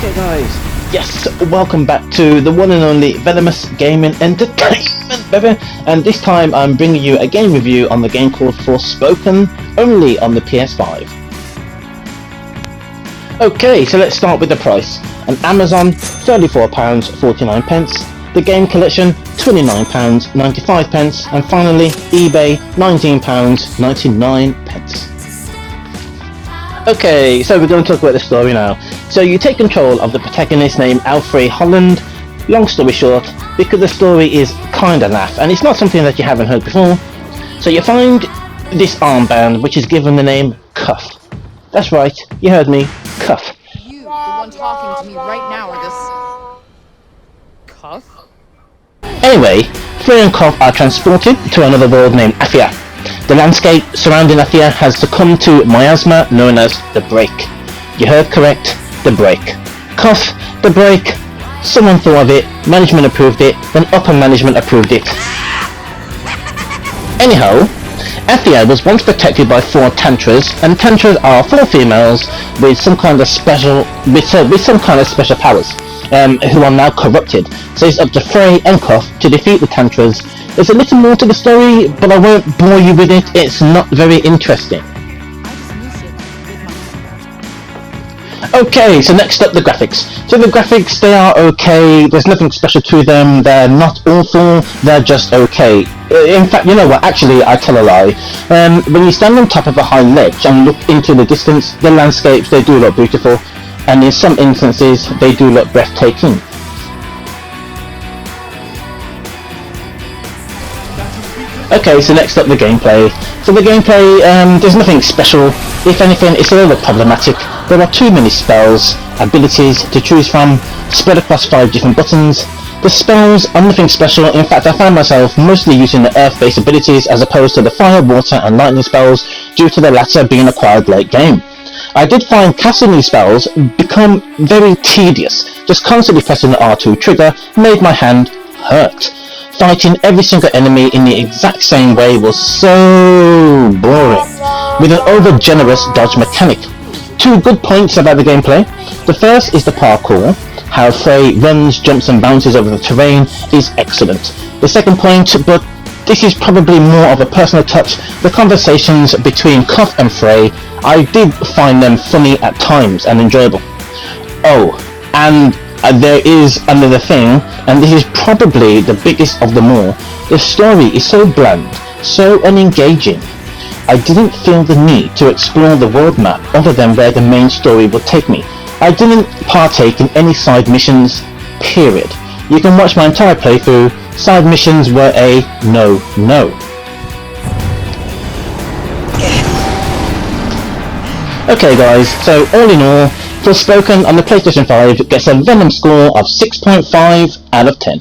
Okay guys, yes, welcome back to the one and only Venomous Gaming Entertainment, baby. And this time I'm bringing you a game review on the game called Forspoken, only on the PS5. Okay, so let's start with the price. On Amazon, £34.49, the game collection, £29.95, and finally eBay, £19.99. Okay, so we're going to talk about the story now. So you take control of the protagonist named Frey Holland. Long story short, because the story is kinda naff and it's not something that you haven't heard before. So you find this armband which is given the name Cuff. That's right, you heard me, Cuff. You, the one talking to me right now, are this... Cuff? Anyway, Frey and Cuff are transported to another world named Athia. The landscape surrounding Athia has succumbed to miasma known as the Break. You heard correct, the Break. Cuff, the Break, someone thought of it, management approved it, then upper management approved it. Anyhow, Athia was once protected by 4 tantras, and tantras are 4 females with some kind of special powers, who are now corrupted. So it's up to Frey and Cuff to defeat the tantras. There's a little more to the story, but I won't bore you with it. It's not very interesting. Okay, so next up, the graphics. So the graphics, they are okay. There's nothing special to them. They're not awful. They're just okay. In fact, you know what? Actually, I tell a lie. When you stand on top of a high ledge and look into the distance, the landscapes, they do look beautiful. And in some instances, they do look breathtaking. Okay, so next up, the gameplay. So the gameplay, there's nothing special. If anything, it's a little problematic. There are too many spells, abilities to choose from, spread across 5 different buttons. The spells are nothing special. In fact, I found myself mostly using the earth-based abilities as opposed to the fire, water and lightning spells, due to the latter being acquired late game. I did find casting these spells become very tedious. Just constantly pressing the R2 trigger made my hand hurt. Fighting every single enemy in the exact same way was so boring, with an over-generous dodge mechanic. 2 good points about the gameplay. The first is the parkour. How Frey runs, jumps and bounces over the terrain is excellent. The second point, but this is probably more of a personal touch, the conversations between Cuff and Frey, I did find them funny at times and enjoyable. Oh, and there is another thing, and this is probably the biggest of them all. The story is so bland, so unengaging. I didn't feel the need to explore the world map other than where the main story would take me. I didn't partake in any side missions, period. You can watch my entire playthrough. Side missions were a no-no. Okay guys, so all in all, Forspoken on the PlayStation 5 gets a Venom score of 6.5 out of 10.